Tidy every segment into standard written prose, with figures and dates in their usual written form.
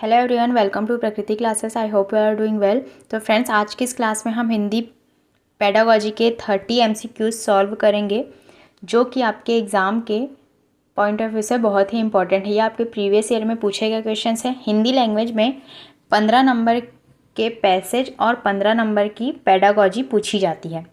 Hello everyone, welcome to Prakriti classes. I hope you are doing well. तो friends, आज की इस क्लास में हम हिंदी पेडागोजी के 30 MCQs सॉल्व करेंगे, जो कि आपके एग्ज़ाम के पॉइंट ऑफ व्यू से बहुत ही इंपॉर्टेंट है। ये आपके प्रीवियस ईयर में पूछे गए क्वेश्चन हैं। हिंदी लैंग्वेज में 15 नंबर के पैसेज और 15 नंबर की पेडागोजी पूछी जाती है।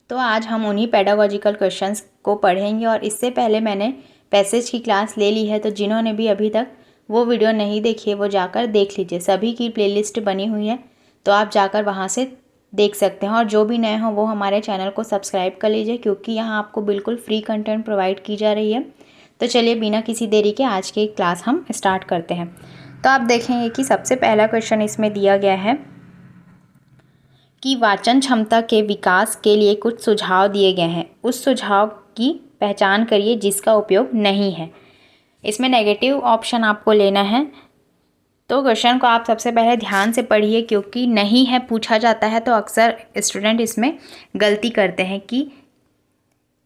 तो आज हम उन्हीं पेडागोजिकल क्वेश्चंस को पढ़ेंगे, और इससे पहले मैंने पैसेज की क्लास ले ली है, तो जिन्होंने भी अभी तक वो वीडियो नहीं देखी है वो जाकर देख लीजिए। सभी की प्लेलिस्ट बनी हुई है, तो आप जाकर वहाँ से देख सकते हैं। और जो भी नए हों वो हमारे चैनल को सब्सक्राइब कर लीजिए, क्योंकि यहाँ आपको बिल्कुल फ्री कंटेंट प्रोवाइड की जा रही है। तो चलिए बिना किसी देरी के आज की क्लास हम स्टार्ट करते हैं। तो आप देखेंगे कि सबसे पहला क्वेश्चन इसमें दिया गया है कि वाचन क्षमता के विकास के लिए कुछ सुझाव दिए गए हैं। उस सुझाव की पहचान करिए जिसका उपयोग नहीं है। इसमें नेगेटिव ऑप्शन आपको लेना है। तो क्वेश्चन को आप सबसे पहले ध्यान से पढ़िए, क्योंकि नहीं है पूछा जाता है तो अक्सर स्टूडेंट इसमें गलती करते हैं कि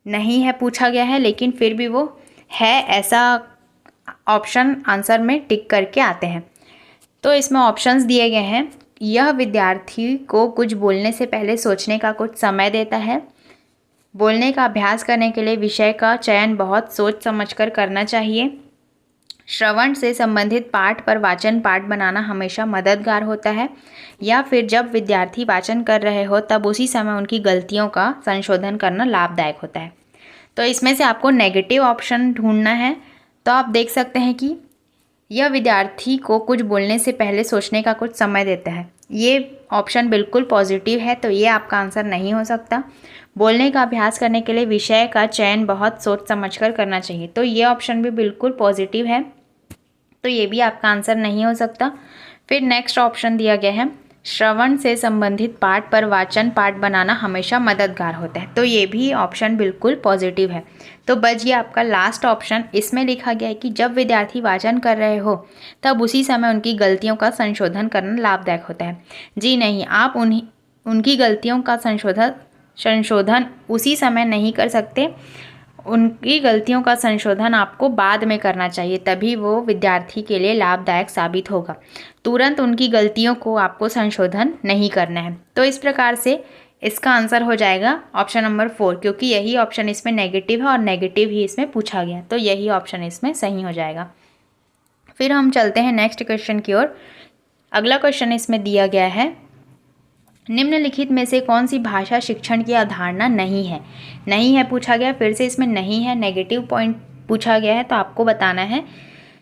नहीं है पूछा गया है लेकिन फिर भी वो है ऐसा ऑप्शन आंसर में टिक करके आते हैं। तो इसमें ऑप्शंस दिए गए हैं। यह विद्यार्थी को कुछ बोलने से पहले सोचने का कुछ समय देता है। बोलने का अभ्यास करने के लिए विषय का चयन बहुत सोच समझकर करना चाहिए। श्रवण से संबंधित पाठ पर वाचन पाठ बनाना हमेशा मददगार होता है। या फिर जब विद्यार्थी वाचन कर रहे हो तब उसी समय उनकी गलतियों का संशोधन करना लाभदायक होता है। तो इसमें से आपको नेगेटिव ऑप्शन ढूंढना है। तो आप देख सकते हैं कि यह विद्यार्थी को कुछ बोलने से पहले सोचने का कुछ समय देता है। ये ऑप्शन बिल्कुल पॉजिटिव है, तो ये आपका आंसर नहीं हो सकता। बोलने का अभ्यास करने के लिए विषय का चयन बहुत सोच समझकर करना चाहिए, तो ये ऑप्शन भी बिल्कुल पॉजिटिव है, तो ये भी आपका आंसर नहीं हो सकता। फिर नेक्स्ट ऑप्शन दिया गया है, श्रवण से संबंधित पाठ पर वाचन पाठ बनाना हमेशा मददगार होता है, तो ये भी ऑप्शन बिल्कुल पॉजिटिव है। तो बच गया आपका लास्ट ऑप्शन। इसमें लिखा गया है कि जब विद्यार्थी वाचन कर रहे हो तब उसी समय उनकी गलतियों का संशोधन करना लाभदायक होता है। जी नहीं, आप उनकी गलतियों का संशोधन उसी समय नहीं कर सकते। उनकी गलतियों का संशोधन आपको बाद में करना चाहिए, तभी वो विद्यार्थी के लिए लाभदायक साबित होगा। तुरंत उनकी गलतियों को आपको संशोधन नहीं करना है। तो इस प्रकार से इसका आंसर हो जाएगा ऑप्शन नंबर 4, क्योंकि यही ऑप्शन इसमें नेगेटिव है और नेगेटिव ही इसमें पूछा गया, तो यही ऑप्शन इसमें सही हो जाएगा। फिर हम चलते हैं नेक्स्ट क्वेश्चन की ओर। अगला क्वेश्चन इसमें दिया गया है, निम्नलिखित में से कौन सी भाषा शिक्षण की अवधारणा नहीं है। नहीं है पूछा गया, फिर से इसमें नहीं है नेगेटिव पॉइंट पूछा गया है, तो आपको बताना है।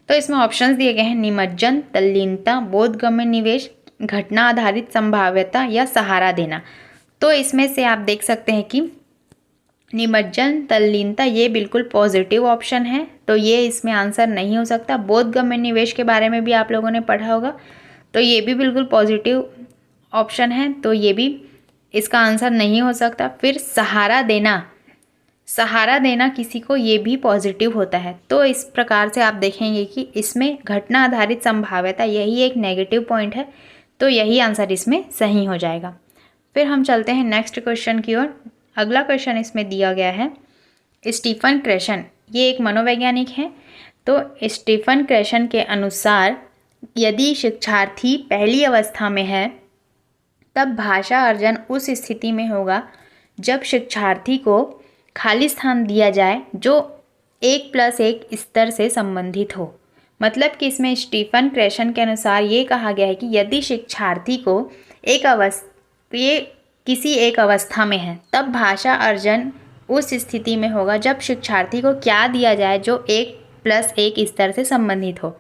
तो इसमें ऑप्शंस दिए गए हैं, निमज्जन, तल्लीनता, बोधगम्य निवेश, घटना आधारित संभाव्यता या सहारा देना। तो इसमें से आप देख सकते हैं कि निमज्जन, तल्लीनता ये बिल्कुल पॉजिटिव ऑप्शन है, तो ये इसमें आंसर नहीं हो सकता। बोधगम्य निवेश के बारे में भी आप लोगों ने पढ़ा होगा, तो ये भी बिल्कुल पॉजिटिव ऑप्शन है, तो ये भी इसका आंसर नहीं हो सकता। फिर सहारा देना किसी को, ये भी पॉजिटिव होता है। तो इस प्रकार से आप देखेंगे कि इसमें घटना आधारित संभाव्यता यही एक नेगेटिव पॉइंट है, तो यही आंसर इसमें सही हो जाएगा। फिर हम चलते हैं नेक्स्ट क्वेश्चन की ओर। अगला क्वेश्चन इसमें दिया गया है, स्टीफन क्रेशन, ये एक मनोवैज्ञानिक हैं। तो स्टीफन क्रेशन के अनुसार यदि शिक्षार्थी पहली अवस्था में है तब भाषा अर्जन उस स्थिति में होगा जब शिक्षार्थी को खाली स्थान दिया जाए जो 1+1 स्तर से संबंधित हो। मतलब कि इसमें स्टीफन क्रेशन के अनुसार ये कहा गया है कि यदि शिक्षार्थी को किसी एक अवस्था में है तब भाषा अर्जन उस स्थिति में होगा जब शिक्षार्थी को क्या दिया जाए जो 1+1 स्तर से संबंधित हो।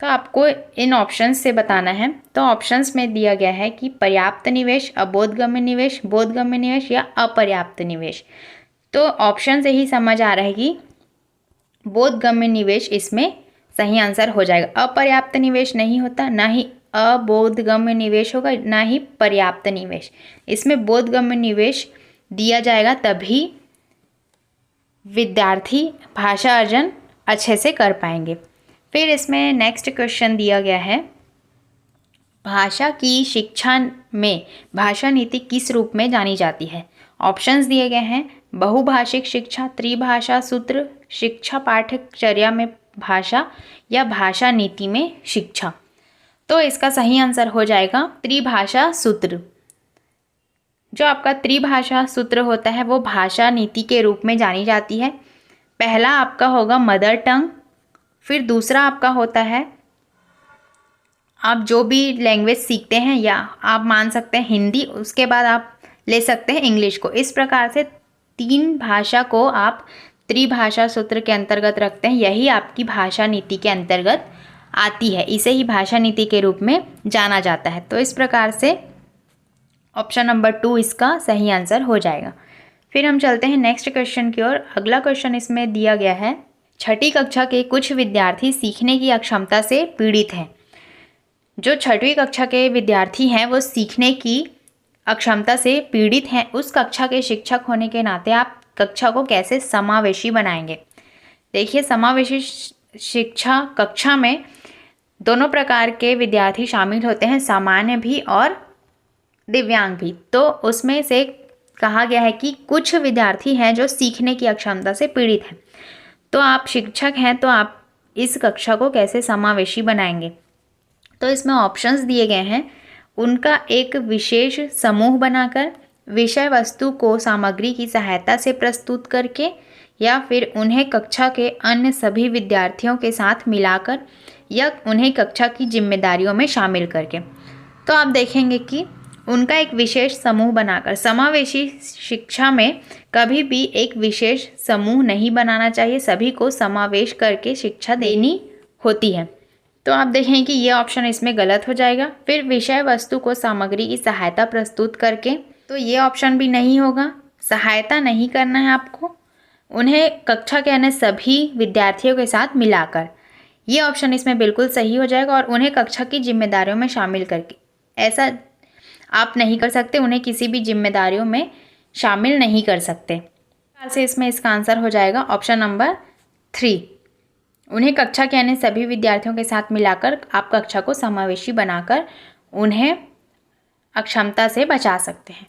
तो आपको इन ऑप्शंस से बताना है। तो ऑप्शंस में दिया गया है कि पर्याप्त निवेश, अबोधगम्य निवेश, बोधगम्य निवेश या अपर्याप्त निवेश। तो ऑप्शन से ही समझ आ रहा है कि बोधगम्य निवेश इसमें सही आंसर हो जाएगा। अपर्याप्त निवेश नहीं होता, ना ही अबोधगम्य निवेश होगा, ना ही पर्याप्त निवेश। इसमें बोधगम्य निवेश दिया जाएगा, तभी विद्यार्थी भाषा अर्जन अच्छे से कर पाएंगे। फिर इसमें नेक्स्ट क्वेश्चन दिया गया है, भाषा की शिक्षा में भाषा नीति किस रूप में जानी जाती है। ऑप्शंस दिए गए हैं, बहुभाषिक शिक्षा, त्रिभाषा सूत्र, शिक्षा पाठ्यचर्या में भाषा या भाषा नीति में शिक्षा। तो इसका सही आंसर हो जाएगा त्रिभाषा सूत्र। जो आपका त्रिभाषा सूत्र होता है वो भाषा नीति के रूप में जानी जाती है। पहला आपका होगा मदर टंग, फिर दूसरा आपका होता है आप जो भी लैंग्वेज सीखते हैं या आप मान सकते हैं हिंदी, उसके बाद आप ले सकते हैं इंग्लिश को। इस प्रकार से 3 भाषा को आप त्रिभाषा सूत्र के अंतर्गत रखते हैं। यही आपकी भाषा नीति के अंतर्गत आती है, इसे ही भाषा नीति के रूप में जाना जाता है। तो इस प्रकार से ऑप्शन नंबर 2 इसका सही आंसर हो जाएगा। फिर हम चलते हैं नेक्स्ट क्वेश्चन की ओर। अगला क्वेश्चन इसमें दिया गया है, 6ठी कक्षा के कुछ विद्यार्थी सीखने की अक्षमता से पीड़ित हैं। जो 6वीं कक्षा के विद्यार्थी हैं वो सीखने की अक्षमता से पीड़ित हैं। उस कक्षा के शिक्षक होने के नाते आप कक्षा को कैसे समावेशी बनाएंगे। देखिए, समावेशी शिक्षा कक्षा में दोनों प्रकार के विद्यार्थी शामिल होते हैं, सामान्य भी और दिव्यांग भी। तो उसमें से कहा गया है कि कुछ विद्यार्थी हैं जो सीखने की अक्षमता से पीड़ित हैं। तो आप शिक्षक हैं तो आप इस कक्षा को कैसे समावेशी बनाएंगे। तो इसमें ऑप्शंस दिए गए हैं, उनका एक विशेष समूह बनाकर, विषय वस्तु को सामग्री की सहायता से प्रस्तुत करके, या फिर उन्हें कक्षा के अन्य सभी विद्यार्थियों के साथ मिलाकर, या उन्हें कक्षा की जिम्मेदारियों में शामिल करके। तो आप देखेंगे कि उनका एक विशेष समूह बनाकर, समावेशी शिक्षा में कभी भी एक विशेष समूह नहीं बनाना चाहिए, सभी को समावेश करके शिक्षा देनी होती है। तो आप देखें कि ये ऑप्शन इसमें गलत हो जाएगा। फिर विषय वस्तु को सामग्री की सहायता प्रस्तुत करके, तो ये ऑप्शन भी नहीं होगा। सहायता नहीं करना है आपको, उन्हें कक्षा के अन्य सभी विद्यार्थियों के साथ मिलाकर, ये ऑप्शन इसमें बिल्कुल सही हो जाएगा। और उन्हें कक्षा की जिम्मेदारियों में शामिल करके, ऐसा आप नहीं कर सकते, उन्हें किसी भी जिम्मेदारियों में शामिल नहीं कर सकते। ऐसे इसमें इसका आंसर हो जाएगा ऑप्शन नंबर 3। उन्हें कक्षा के अन्य सभी विद्यार्थियों के साथ मिलाकर आप कक्षा को समावेशी बनाकर उन्हें अक्षमता से बचा सकते हैं।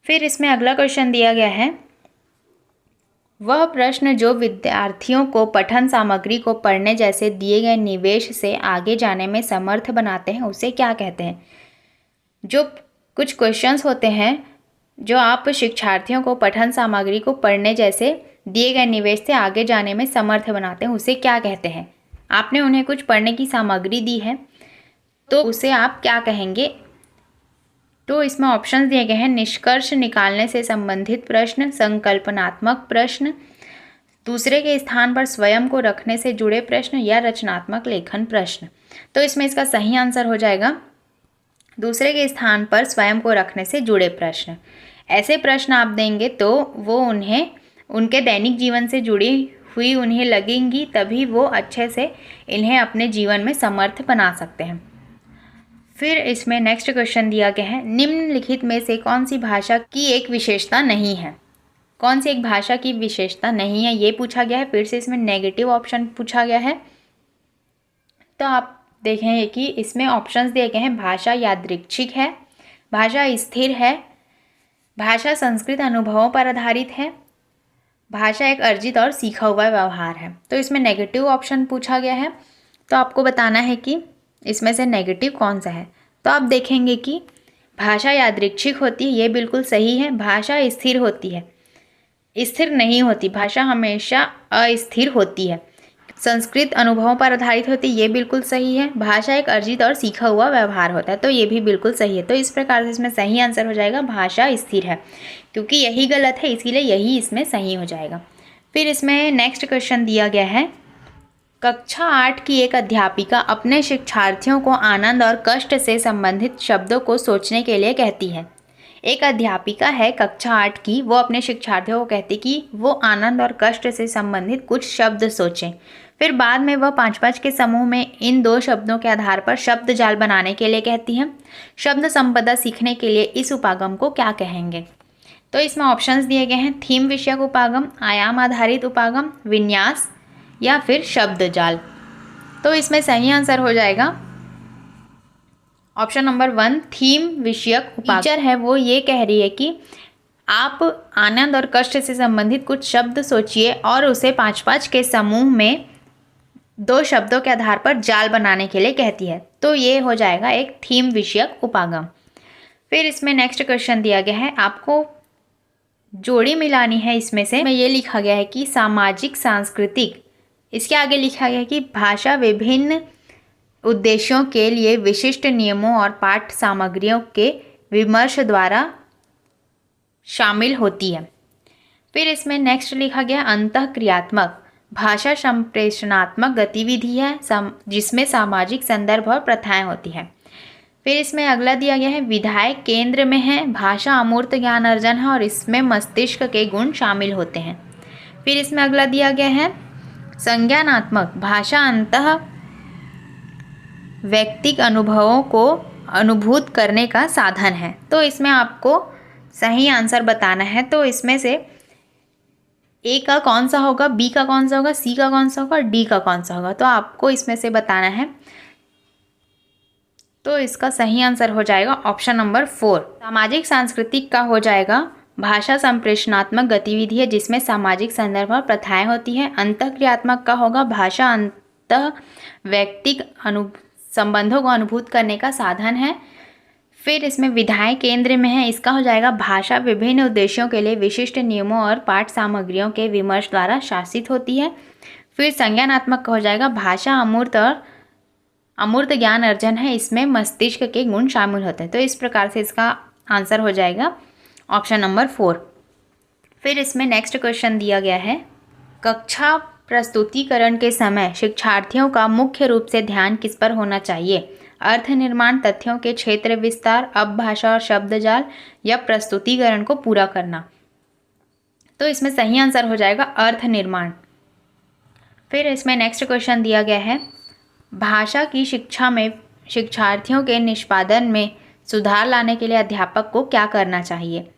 फिर इसमें अगला क्वेश्चन दिया गया है, वह प्रश्न जो विद्यार्थियों को पठन सामग्री को पढ़ने जैसे दिए गए निवेश से आगे जाने में समर्थ बनाते हैं, उसे क्या कहते हैं। जो कुछ क्वेश्चंस होते हैं जो आप शिक्षार्थियों को पठन सामग्री को पढ़ने जैसे दिए गए निवेश से आगे जाने में समर्थ बनाते हैं, उसे क्या कहते हैं। आपने उन्हें कुछ पढ़ने की सामग्री दी है तो उसे आप क्या कहेंगे। तो इसमें ऑप्शंस दिए गए हैं, निष्कर्ष निकालने से संबंधित प्रश्न, संकल्पनात्मक प्रश्न, दूसरे के स्थान पर स्वयं को रखने से जुड़े प्रश्न, या रचनात्मक लेखन प्रश्न। तो इसमें इसका सही आंसर हो जाएगा दूसरे के स्थान पर स्वयं को रखने से जुड़े प्रश्न। ऐसे प्रश्न आप देंगे तो वो उन्हें उनके दैनिक जीवन से जुड़ी हुई उन्हें लगेंगी, तभी वो अच्छे से इन्हें अपने जीवन में समर्थ बना सकते हैं। फिर इसमें नेक्स्ट क्वेश्चन दिया गया है, निम्नलिखित में से कौन सी भाषा की एक विशेषता नहीं है। कौन सी एक भाषा की विशेषता नहीं है ये पूछा गया है। फिर से इसमें नेगेटिव ऑप्शन पूछा गया है। तो आप देखें कि इसमें ऑप्शंस दिए गए हैं, भाषा यादृच्छिक है, भाषा स्थिर है, भाषा संस्कृत अनुभवों पर आधारित है, भाषा एक अर्जित और सीखा हुआ व्यवहार है। तो इसमें नेगेटिव ऑप्शन पूछा गया है, तो आपको बताना है कि इसमें से नेगेटिव कौन सा है। तो आप देखेंगे कि भाषा यादृच्छिक होती है, ये बिल्कुल सही है। भाषा स्थिर होती है, स्थिर नहीं होती, भाषा हमेशा अस्थिर होती है। संस्कृत अनुभवों पर आधारित होती है, ये बिल्कुल सही है। भाषा एक अर्जित और सीखा हुआ व्यवहार होता है, तो ये भी बिल्कुल सही है। तो इस प्रकार से इसमें सही आंसर हो जाएगा भाषा स्थिर है, क्योंकि यही गलत है इसीलिए यही इसमें सही हो जाएगा। फिर इसमें नेक्स्ट क्वेश्चन दिया गया है, कक्षा 8 की एक अध्यापिका अपने शिक्षार्थियों को आनंद और कष्ट से संबंधित शब्दों को सोचने के लिए कहती है। एक अध्यापिका है कक्षा 8 की, वो अपने शिक्षार्थियों को कहती कि वो आनंद और कष्ट से संबंधित कुछ शब्द सोचें। फिर बाद में वह 5-5 के समूह में इन 2 शब्दों के आधार पर शब्द जाल बनाने के लिए कहती है। शब्द संपदा सीखने के लिए इस उपागम को क्या कहेंगे। तो इसमें ऑप्शंस दिए गए हैं, थीम विषयक उपागम, आयाम आधारित उपागम, विन्यास, या फिर शब्द जाल। तो इसमें सही आंसर हो जाएगा ऑप्शन नंबर 1, थीम विषयक उपागम। टीचर है वो ये कह रही है कि आप आनंद और कष्ट से संबंधित कुछ शब्द सोचिए और उसे 5-5 के समूह में दो शब्दों के आधार पर जाल बनाने के लिए कहती है। तो ये हो जाएगा एक थीम विषयक उपागम। फिर इसमें नेक्स्ट क्वेश्चन दिया गया है, आपको जोड़ी मिलानी है। इसमें से ये लिखा गया है कि सामाजिक सांस्कृतिक, इसके आगे लिखा गया है कि भाषा विभिन्न उद्देश्यों के लिए विशिष्ट नियमों और पाठ सामग्रियों के विमर्श द्वारा शामिल होती है। फिर इसमें नेक्स्ट लिखा गया अंतःक्रियात्मक, भाषा संप्रेषणात्मक गतिविधि है जिसमें सामाजिक संदर्भ और प्रथाएं होती हैं। फिर इसमें अगला दिया गया है विधायक केंद्र में है, भाषा अमूर्त ज्ञान अर्जन है और इसमें मस्तिष्क के गुण शामिल होते हैं। फिर इसमें अगला दिया गया है संज्ञानात्मक, भाषा अंतः व्यक्तिक अनुभवों को अनुभूत करने का साधन है। तो इसमें आपको सही आंसर बताना है। तो इसमें से ए का कौन सा होगा, बी का कौन सा होगा, सी का कौन सा होगा, डी का कौन सा होगा, तो आपको इसमें से बताना है। तो इसका सही आंसर हो जाएगा ऑप्शन नंबर 4। सामाजिक सांस्कृतिक का हो जाएगा भाषा संप्रेषणात्मक गतिविधि है जिसमें सामाजिक संदर्भ और प्रथाएं होती है। अंतःक्रियात्मक का होगा भाषा अंतः व्यक्तिक संबंधों को अनुभूत करने का साधन है। फिर इसमें विधायक केंद्र में है, इसका हो जाएगा भाषा विभिन्न उद्देश्यों के लिए विशिष्ट नियमों और पाठ सामग्रियों के विमर्श द्वारा शासित होती है। फिर संज्ञानात्मक का हो जाएगा भाषा अमूर्त और अमूर्त ज्ञान अर्जन है, इसमें मस्तिष्क के गुण शामिल होते हैं। तो इस प्रकार से इसका आंसर हो जाएगा ऑप्शन नंबर 4। फिर इसमें नेक्स्ट क्वेश्चन दिया गया है, कक्षा प्रस्तुतिकरण के समय शिक्षार्थियों का मुख्य रूप से ध्यान किस पर होना चाहिए? अर्थ निर्माण, तथ्यों के क्षेत्र विस्तार, अपभाषा और शब्दजाल या प्रस्तुतिकरण को पूरा करना। तो इसमें सही आंसर हो जाएगा अर्थ निर्माण। फिर इसमें नेक्स्ट क्वेश्चन दिया गया है, भाषा की शिक्षा में शिक्षार्थियों के निष्पादन में सुधार लाने के लिए अध्यापक को क्या करना चाहिए?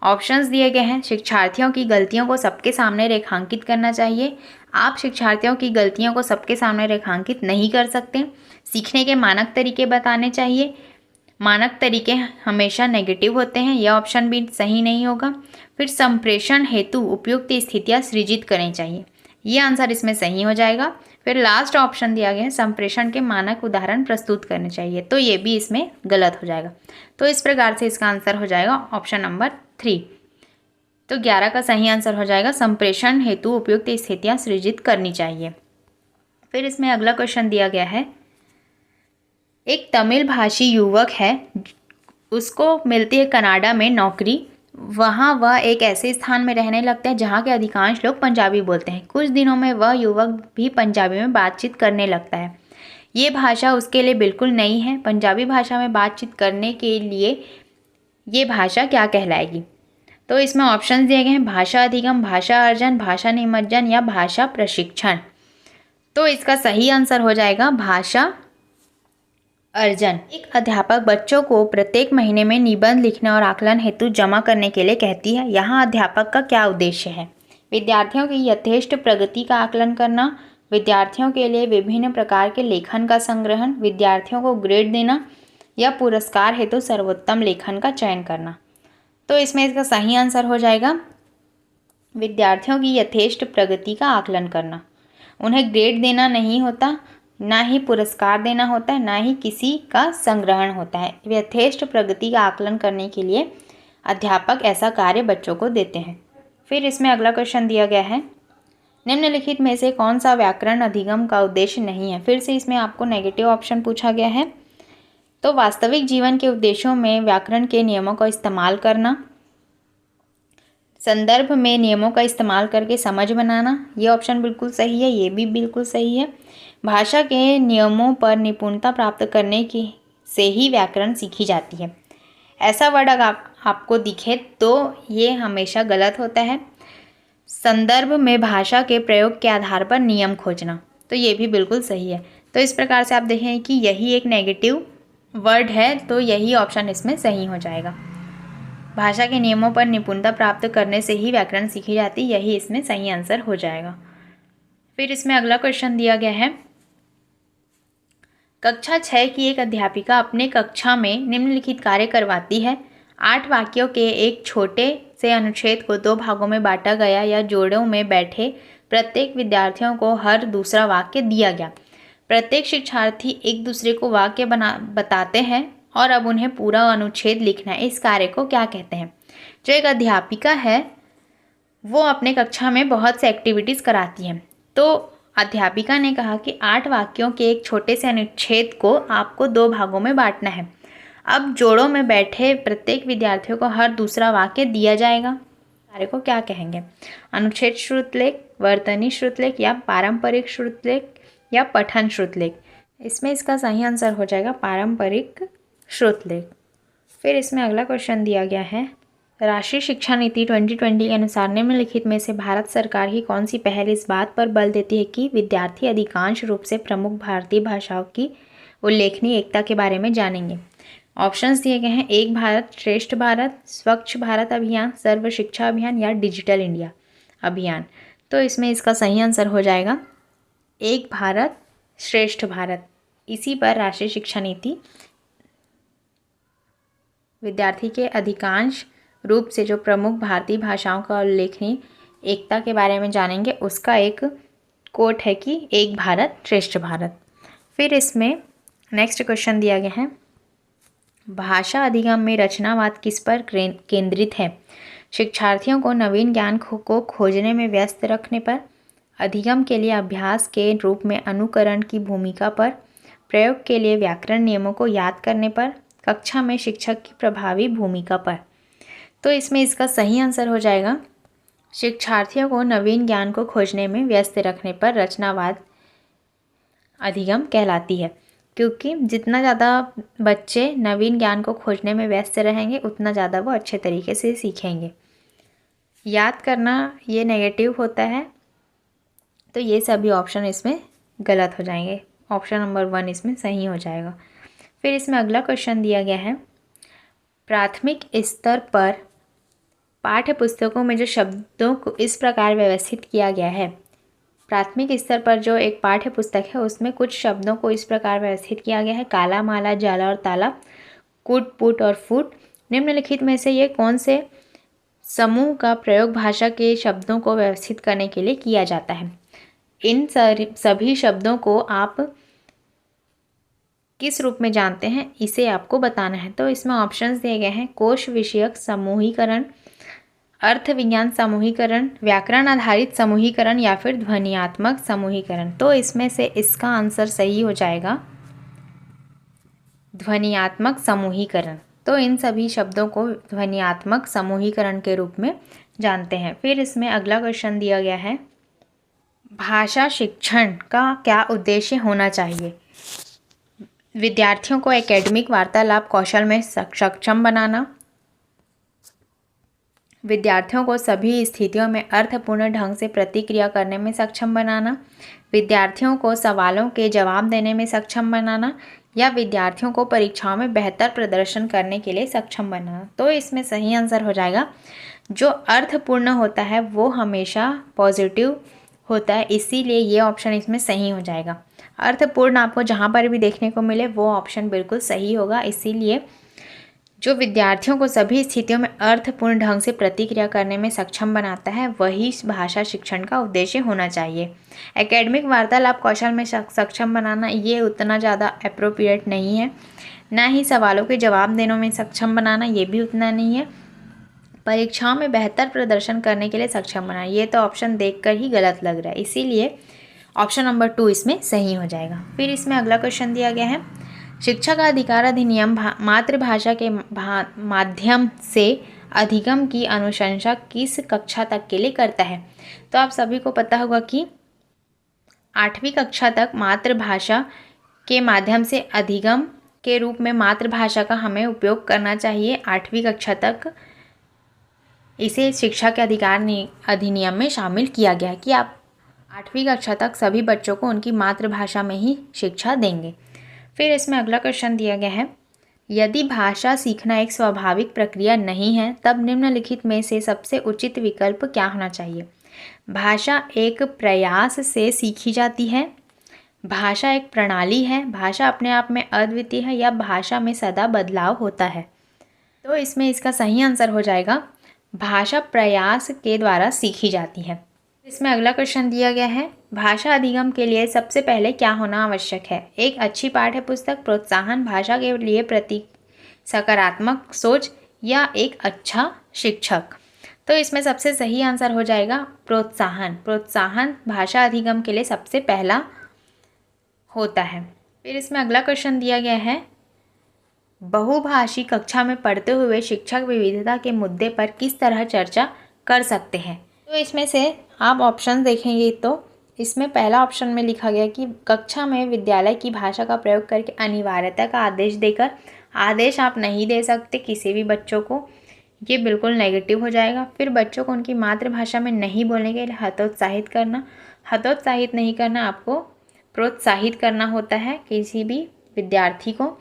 ऑप्शंस दिए गए हैं, शिक्षार्थियों की गलतियों को सबके सामने रेखांकित करना चाहिए, आप शिक्षार्थियों की गलतियों को सबके सामने रेखांकित नहीं कर सकते, सीखने के मानक तरीके बताने चाहिए, मानक तरीके हमेशा नेगेटिव होते हैं, यह ऑप्शन भी सही नहीं होगा। फिर संप्रेषण हेतु उपयुक्त स्थितियाँ सृजित करनी चाहिए, ये आंसर इसमें सही हो जाएगा। फिर लास्ट ऑप्शन दिया गया है संप्रेषण के मानक उदाहरण प्रस्तुत करने चाहिए, तो ये भी इसमें गलत हो जाएगा। तो इस प्रकार से इसका आंसर हो जाएगा ऑप्शन नंबर 3। तो 11 का सही आंसर हो जाएगा संप्रेषण हेतु उपयुक्त स्थितियाँ सृजित करनी चाहिए। फिर इसमें अगला क्वेश्चन दिया गया है, एक तमिल भाषी युवक है, उसको मिलती है कनाडा में नौकरी, वहाँ वह एक ऐसे स्थान में रहने लगता है जहाँ के अधिकांश लोग पंजाबी बोलते हैं। कुछ दिनों में वह युवक भी पंजाबी में बातचीत करने लगता है। ये भाषा उसके लिए बिल्कुल नई है। पंजाबी भाषा में बातचीत करने के लिए ये भाषा क्या कहलाएगी? तो इसमें ऑप्शन दिए गए हैं, भाषा अधिगम, भाषा अर्जन, भाषा निमज्जन या भाषा प्रशिक्षण। तो इसका सही आंसर हो जाएगा भाषा अर्जन। एक अध्यापक बच्चों को प्रत्येक महीने में निबंध लिखने और आकलन हेतु जमा करने के लिए कहती है। यहाँ अध्यापक का क्या उद्देश्य है? विद्यार्थियों की यथेष्ट प्रगति का आकलन करना, विद्यार्थियों के लिए विभिन्न प्रकार के लेखन का संग्रहण, विद्यार्थियों को ग्रेड देना या पुरस्कार हेतु सर्वोत्तम लेखन का चयन करना। तो इसमें इसका सही आंसर हो जाएगा विद्यार्थियों की यथेष्ट प्रगति का आकलन करना। उन्हें ग्रेड देना नहीं होता, ना ही पुरस्कार देना होता है, ना ही किसी का संग्रहण होता है। यथेष्ट प्रगति का आकलन करने के लिए अध्यापक ऐसा कार्य बच्चों को देते हैं। फिर इसमें अगला क्वेश्चन दिया गया है, निम्नलिखित में से कौन सा व्याकरण अधिगम का उद्देश्य नहीं है? फिर से इसमें आपको नेगेटिव ऑप्शन पूछा गया है। तो वास्तविक जीवन के उद्देश्यों में व्याकरण के नियमों का इस्तेमाल करना, संदर्भ में नियमों का इस्तेमाल करके समझ बनाना, ये ऑप्शन बिल्कुल सही है, ये भी बिल्कुल सही है। भाषा के नियमों पर निपुणता प्राप्त करने की से ही व्याकरण सीखी जाती है। ऐसा वर्ड अगर आपको दिखे तो ये हमेशा गलत होता है। संदर्भ में भाषा के प्रयोग के आधार पर नियम खोजना, तो ये भी बिल्कुल सही है। तो इस प्रकार से आप देखें कि यही एक नेगेटिव वर्ड है, तो यही ऑप्शन इसमें सही हो जाएगा। भाषा के नियमों पर निपुणता प्राप्त करने से ही व्याकरण सीखी जाती, यही इसमें सही आंसर हो जाएगा। फिर इसमें अगला क्वेश्चन दिया गया है, कक्षा 6 की एक अध्यापिका अपने कक्षा में निम्नलिखित कार्य करवाती है। 8 वाक्यों के एक छोटे से अनुच्छेद को 2 भागों में बांटा गया या जोड़ों में बैठे प्रत्येक विद्यार्थियों को हर दूसरा वाक्य दिया गया। प्रत्येक शिक्षार्थी एक दूसरे को वाक्य बताते हैं और अब उन्हें पूरा अनुच्छेद लिखना है। इस कार्य को क्या कहते हैं? जो एक अध्यापिका है वो अपने कक्षा में बहुत से एक्टिविटीज़ कराती है। तो अध्यापिका ने कहा कि 8 वाक्यों के एक छोटे से अनुच्छेद को आपको 2 भागों में बांटना है। अब जोड़ों में बैठे प्रत्येक विद्यार्थियों को हर दूसरा वाक्य दिया जाएगा। कार्य को क्या कहेंगे? अनुच्छेद श्रुतलेख, वर्तनी श्रुतलेख या पारंपरिक श्रुतलेख या पठन श्रुतलेख? इसमें इसका सही आंसर हो जाएगा पारंपरिक श्रुतलेख। फिर इसमें अगला क्वेश्चन दिया गया है, राष्ट्रीय शिक्षा नीति 2020 के अनुसार निम्नलिखित में से भारत सरकार की कौन सी पहल इस बात पर बल देती है कि विद्यार्थी अधिकांश रूप से प्रमुख भारतीय भाषाओं की उल्लेखनीय एकता के बारे में जानेंगे? ऑप्शंस दिए गए हैं, एक भारत श्रेष्ठ भारत, स्वच्छ भारत अभियान, सर्व शिक्षा अभियान या डिजिटल इंडिया अभियान। तो इसमें इसका सही आंसर हो जाएगा एक भारत श्रेष्ठ भारत। इसी पर राष्ट्रीय शिक्षा नीति विद्यार्थी के अधिकांश रूप से जो प्रमुख भारतीय भाषाओं का उल्लेखनीय एकता के बारे में जानेंगे, उसका एक कोट है कि एक भारत श्रेष्ठ भारत। फिर इसमें नेक्स्ट क्वेश्चन दिया गया है, भाषा अधिगम में रचनावाद किस पर केंद्रित है? शिक्षार्थियों को नवीन ज्ञान को खोजने में व्यस्त रखने पर, अधिगम के लिए अभ्यास के रूप में अनुकरण की भूमिका पर, प्रयोग के लिए व्याकरण नियमों को याद करने पर, कक्षा में शिक्षक की प्रभावी भूमिका पर। तो इसमें इसका सही आंसर हो जाएगा शिक्षार्थियों को नवीन ज्ञान को खोजने में व्यस्त रखने पर रचनावाद अधिगम कहलाती है, क्योंकि जितना ज़्यादा बच्चे नवीन ज्ञान को खोजने में व्यस्त रहेंगे उतना ज़्यादा वो अच्छे तरीके से सीखेंगे। याद करना ये नेगेटिव होता है, तो ये सभी ऑप्शन इसमें गलत हो जाएंगे। ऑप्शन नंबर 1 इसमें सही हो जाएगा। फिर इसमें अगला क्वेश्चन दिया गया है, प्राथमिक स्तर पर पाठ्य पुस्तकों में जो शब्दों को इस प्रकार व्यवस्थित किया गया है। प्राथमिक स्तर पर जो एक पाठ्य पुस्तक है उसमें कुछ शब्दों को इस प्रकार व्यवस्थित किया गया है, काला, माला, जाला और ताला, कुट, पुट और फुट। निम्नलिखित में से ये कौन से समूह का प्रयोग भाषा के शब्दों को व्यवस्थित करने के लिए किया जाता है? इन सभी शब्दों को आप किस रूप में जानते हैं इसे आपको बताना है। तो इसमें ऑप्शंस दिए गए हैं, कोश विषयक समूहीकरण, अर्थ विज्ञान समूहीकरण, व्याकरण आधारित समूहीकरण या फिर ध्वनियात्मक समूहीकरण। तो इसमें से इसका आंसर सही हो जाएगा ध्वनियात्मक समूहीकरण। तो इन सभी शब्दों को ध्वनियात्मक समूहीकरण के रूप में जानते हैं। फिर इसमें अगला क्वेश्चन दिया गया है, भाषा शिक्षण का क्या उद्देश्य होना चाहिए? विद्यार्थियों को एकेडमिक वार्तालाप कौशल में सक्षम बनाना, विद्यार्थियों को सभी स्थितियों में अर्थपूर्ण ढंग से प्रतिक्रिया करने में सक्षम बनाना, विद्यार्थियों को सवालों के जवाब देने में सक्षम बनाना या विद्यार्थियों को परीक्षाओं में बेहतर प्रदर्शन करने के लिए सक्षम बनाना। तो इसमें सही आंसर हो जाएगा जो अर्थपूर्ण होता है वो हमेशा पॉजिटिव होता है, इसीलिए ये ऑप्शन इसमें सही हो जाएगा। अर्थपूर्ण आपको जहाँ पर भी देखने को मिले वो ऑप्शन बिल्कुल सही होगा। इसीलिए जो विद्यार्थियों को सभी स्थितियों में अर्थपूर्ण ढंग से प्रतिक्रिया करने में सक्षम बनाता है वही भाषा शिक्षण का उद्देश्य होना चाहिए। एकेडमिक वार्तालाप कौशल में सक्षम बनाना ये उतना ज़्यादा अप्रोप्रिएट नहीं है, ना ही सवालों के जवाब देने में सक्षम बनाना ये भी उतना नहीं है, परीक्षाओं में बेहतर प्रदर्शन करने के लिए सक्षम बनाना ये तो ऑप्शन देखकर ही गलत लग रहा है, इसीलिए ऑप्शन नंबर 2 इसमें सही हो जाएगा। फिर इसमें अगला क्वेश्चन दिया गया है, शिक्षा का अधिकार अधिनियम मातृभाषा के माध्यम से अधिगम की अनुशंसा किस कक्षा तक के लिए करता है? तो आप सभी को पता होगा कि 8वीं कक्षा तक मातृभाषा के माध्यम से अधिगम के रूप में मातृभाषा का हमें उपयोग करना चाहिए। 8वीं कक्षा तक इसे शिक्षा के अधिकार अधिनियम में शामिल किया गया है कि आप 8वीं कक्षा तक सभी बच्चों को उनकी मातृभाषा में ही शिक्षा देंगे। फिर इसमें अगला क्वेश्चन दिया गया है, यदि भाषा सीखना एक स्वाभाविक प्रक्रिया नहीं है तब निम्नलिखित में से सबसे उचित विकल्प क्या होना चाहिए? भाषा एक प्रयास से सीखी जाती है, भाषा एक प्रणाली है, भाषा अपने आप में अद्वितीय है या भाषा में सदा बदलाव होता है? तो इसमें इसका सही आंसर हो जाएगा भाषा प्रयास के द्वारा सीखी जाती है। इसमें अगला क्वेश्चन दिया गया है, भाषा अधिगम के लिए सबसे पहले क्या होना आवश्यक है? एक अच्छी पाठ्य पुस्तक, प्रोत्साहन, भाषा के लिए प्रति सकारात्मक सोच या एक अच्छा शिक्षक? तो इसमें सबसे सही आंसर हो जाएगा प्रोत्साहन। प्रोत्साहन भाषा अधिगम के लिए सबसे पहला होता है। फिर इसमें अगला क्वेश्चन दिया गया है, बहुभाषी कक्षा में पढ़ते हुए शिक्षक विविधता के मुद्दे पर किस तरह चर्चा कर सकते हैं? तो इसमें से आप ऑप्शन देखेंगे तो इसमें पहला ऑप्शन में लिखा गया कि कक्षा में विद्यालय की भाषा का प्रयोग करके अनिवार्यता का आदेश देकर, आदेश आप नहीं दे सकते किसी भी बच्चों को, ये बिल्कुल नेगेटिव हो जाएगा। फिर बच्चों को उनकी मातृभाषा में नहीं बोलने के लिए हतोत्साहित करना, हतोत्साहित नहीं करना, आपको प्रोत्साहित करना होता है किसी भी विद्यार्थी को।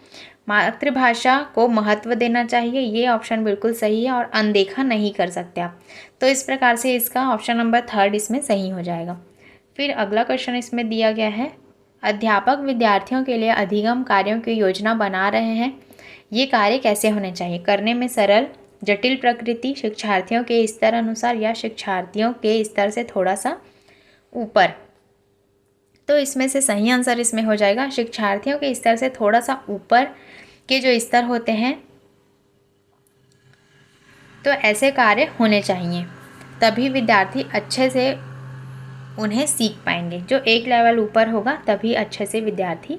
मातृभाषा को महत्व देना चाहिए, ये ऑप्शन बिल्कुल सही है और अनदेखा नहीं कर सकते आप। तो इस प्रकार से इसका ऑप्शन नंबर 3 इसमें सही हो जाएगा। फिर अगला क्वेश्चन इसमें दिया गया है, अध्यापक विद्यार्थियों के लिए अधिगम कार्यों की योजना बना रहे हैं, ये कार्य कैसे होने चाहिए? करने में सरल, जटिल प्रकृति, शिक्षार्थियों के स्तर अनुसार या शिक्षार्थियों के स्तर से थोड़ा सा ऊपर? तो इसमें से सही आंसर इसमें हो जाएगा शिक्षार्थियों के स्तर से थोड़ा सा ऊपर के जो स्तर होते हैं, तो ऐसे कार्य होने चाहिए, तभी विद्यार्थी अच्छे से उन्हें सीख पाएंगे। जो एक लेवल ऊपर होगा तभी अच्छे से विद्यार्थी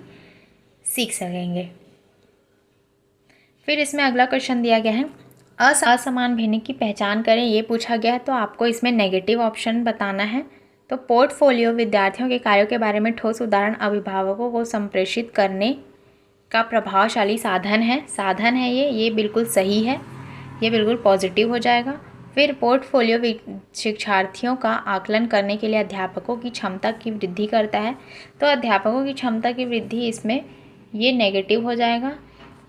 सीख सकेंगे। फिर इसमें अगला क्वेश्चन दिया गया है, असमान भिन्न की पहचान करें, ये पूछा गया है। तो आपको इसमें नेगेटिव ऑप्शन बताना है। तो पोर्टफोलियो विद्यार्थियों के कार्यों के बारे में ठोस उदाहरण अभिभावकों को संप्रेषित करने का प्रभावशाली साधन है ये बिल्कुल सही है, ये बिल्कुल पॉजिटिव हो जाएगा। फिर पोर्टफोलियो शिक्षार्थियों का आकलन करने के लिए अध्यापकों की क्षमता की वृद्धि करता है, तो अध्यापकों की क्षमता की वृद्धि इसमें ये नेगेटिव हो जाएगा।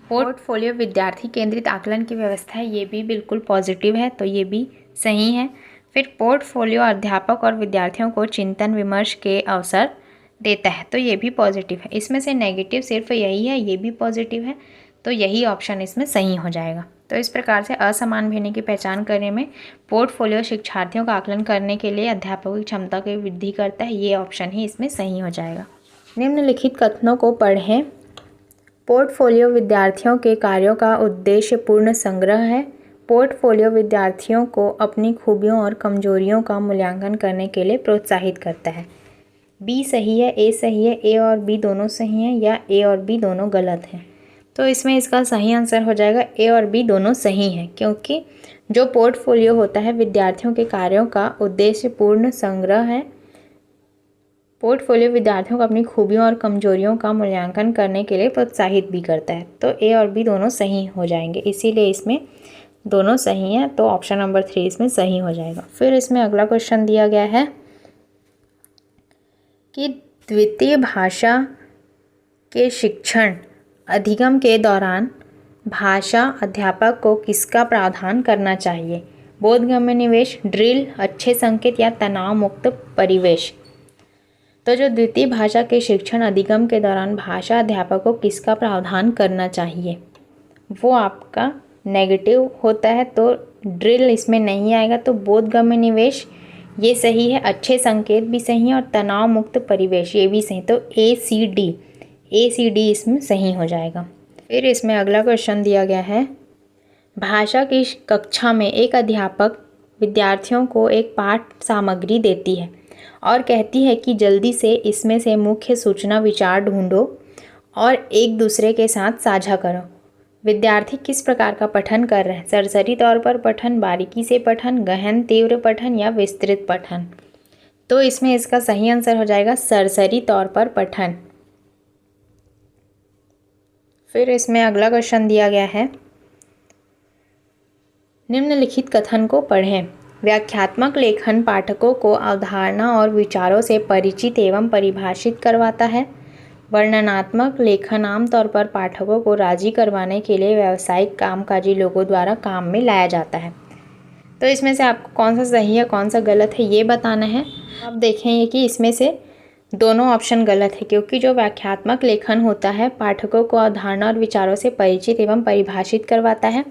पोर्टफोलियो विद्यार्थी केंद्रित आकलन की व्यवस्था है, ये भी बिल्कुल पॉजिटिव है, तो ये भी सही है। फिर पोर्टफोलियो अध्यापक और विद्यार्थियों को चिंतन विमर्श के अवसर देता है, तो ये भी पॉजिटिव है। इसमें से नेगेटिव सिर्फ यही है, ये भी पॉजिटिव है, तो यही ऑप्शन इसमें सही हो जाएगा। तो इस प्रकार से असमान भिन्न की पहचान करने में पोर्टफोलियो शिक्षार्थियों का आकलन करने के लिए अध्यापकों की क्षमता की वृद्धि करता है, ये ऑप्शन ही इसमें सही हो जाएगा। निम्नलिखित कथनों को पढ़ें। पोर्टफोलियो विद्यार्थियों के कार्यों का उद्देश्यपूर्ण संग्रह है। पोर्टफोलियो विद्यार्थियों को अपनी खूबियों और कमजोरियों का मूल्यांकन करने के लिए प्रोत्साहित करता है। बी सही है, ए सही है, ए और बी दोनों सही हैं या ए और बी दोनों गलत हैं? तो इसमें इसका सही आंसर हो जाएगा ए और बी दोनों सही हैं, क्योंकि जो पोर्टफोलियो होता है विद्यार्थियों के कार्यों का उद्देश्यपूर्ण संग्रह है। पोर्टफोलियो विद्यार्थियों को अपनी खूबियों और कमजोरियों का मूल्यांकन करने के लिए प्रोत्साहित भी करता है, तो ए और बी दोनों सही हो जाएंगे, इसीलिए इसमें दोनों सही हैं, तो ऑप्शन नंबर 3 इसमें सही हो जाएगा। फिर इसमें अगला क्वेश्चन दिया गया है कि द्वितीय भाषा के शिक्षण अधिगम के दौरान भाषा अध्यापक को किसका प्रावधान करना चाहिए? बोधगम्य निवेश, ड्रिल, अच्छे संकेत या तनाव मुक्त परिवेश? तो जो द्वितीय भाषा के शिक्षण अधिगम के दौरान भाषा अध्यापक को किसका प्रावधान करना चाहिए, वो आपका नेगेटिव होता है, तो ड्रिल इसमें नहीं आएगा। तो बोधगम्य निवेश ये सही है, अच्छे संकेत भी सही है और तनाव मुक्त परिवेश ये भी सही, तो ए सी डी इसमें सही हो जाएगा। फिर इसमें अगला क्वेश्चन दिया गया है, भाषा की कक्षा में एक अध्यापक विद्यार्थियों को एक पाठ सामग्री देती है और कहती है कि जल्दी से इसमें से मुख्य सूचना विचार ढूंढो और एक दूसरे के साथ साझा करो। विद्यार्थी किस प्रकार का पठन कर रहे हैं? सरसरी तौर पर पठन, बारीकी से पठन, गहन तीव्र पठन या विस्तृत पठन? तो इसमें इसका सही आंसर हो जाएगा सरसरी तौर पर पठन। फिर इसमें अगला क्वेश्चन दिया गया है, निम्नलिखित कथन को पढ़ें। व्याख्यात्मक लेखन पाठकों को अवधारणा और विचारों से परिचित एवं परिभाषित करवाता है। वर्णनात्मक लेखन आमतौर पर पाठकों को राजी करवाने के लिए व्यावसायिक कामकाजी लोगों द्वारा काम में लाया जाता है। तो इसमें से आपको कौन सा सही है कौन सा गलत है ये बताना है। आप देखेंगे कि इसमें से दोनों ऑप्शन गलत है, क्योंकि जो व्याख्यात्मक लेखन होता है पाठकों को अवधारणा और विचारों से परिचित एवं परिभाषित करवाता है,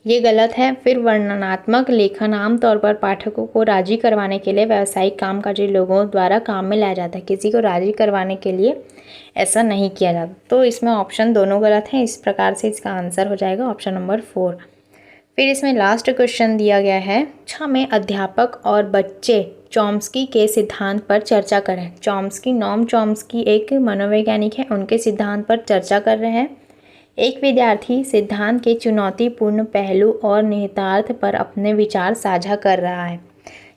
ये गलत है। फिर वर्णनात्मक लेखन आमतौर पर पाठकों को राजी करवाने के लिए व्यावसायिक कामकाजी लोगों द्वारा काम में लाया जाता है। किसी को राजी करवाने के लिए ऐसा नहीं किया जाता। तो इसमें ऑप्शन दोनों गलत हैं। इस प्रकार से इसका आंसर हो जाएगा ऑप्शन नंबर 4। फिर इसमें लास्ट क्वेश्चन दिया गया है, कक्षा में अध्यापक और बच्चे चॉम्स्की के सिद्धांत पर चर्चा करें। चॉम्स्की, नोम चॉम्स्की एक मनोवैज्ञानिक है, उनके सिद्धांत पर चर्चा कर रहे हैं। एक विद्यार्थी सिद्धांत के चुनौतीपूर्ण पहलू और निहितार्थ पर अपने विचार साझा कर रहा है।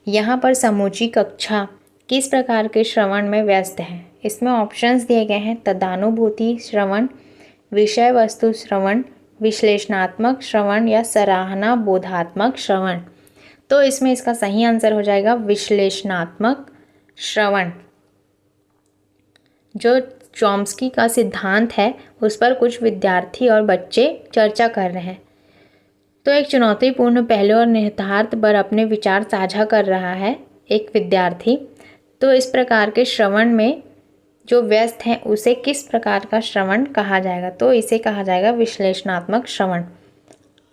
यहाँ पर समूची कक्षा किस प्रकार के श्रवण में व्यस्त है। इसमें ऑप्शंस दिए गए हैं, तदानुभूति श्रवण, विषय वस्तु श्रवण, विश्लेषणात्मक श्रवण या सराहना बोधात्मक श्रवण। तो इसमें इसका सही आंसर हो जाएगा विश्लेषणात्मक श्रवण। जो चॉम्स्की का सिद्धांत है उस पर कुछ विद्यार्थी और बच्चे चर्चा कर रहे हैं। तो एक चुनौतीपूर्ण पहलू और निहितार्थ पर अपने विचार साझा कर रहा है एक विद्यार्थी। तो इस प्रकार के श्रवण में जो व्यस्त हैं उसे किस प्रकार का श्रवण कहा जाएगा। तो इसे कहा जाएगा विश्लेषणात्मक श्रवण।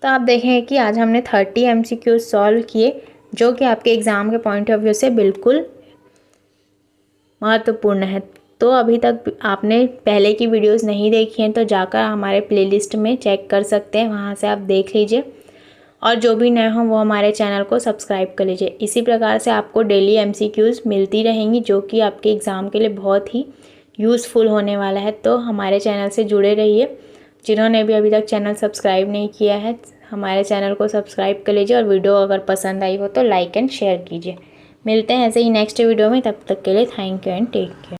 तो आप देखें कि आज हमने 30 MCQ सॉल्व किए, जो कि आपके एग्ज़ाम के पॉइंट ऑफ व्यू से बिल्कुल महत्वपूर्ण है। तो अभी तक आपने पहले की वीडियोस नहीं देखी हैं तो जाकर हमारे प्लेलिस्ट में चेक कर सकते हैं, वहाँ से आप देख लीजिए। और जो भी नए हों वो हमारे चैनल को सब्सक्राइब कर लीजिए। इसी प्रकार से आपको डेली MCQs मिलती रहेंगी, जो कि आपके एग्ज़ाम के लिए बहुत ही यूज़फुल होने वाला है। तो हमारे चैनल से जुड़े रहिए। जिन्होंने भी अभी तक चैनल सब्सक्राइब नहीं किया है, हमारे चैनल को सब्सक्राइब कर लीजिए। और वीडियो अगर पसंद आई हो तो लाइक एंड शेयर कीजिए। मिलते हैं ऐसे ही नेक्स्ट वीडियो में, तब तक के लिए thank you and take care.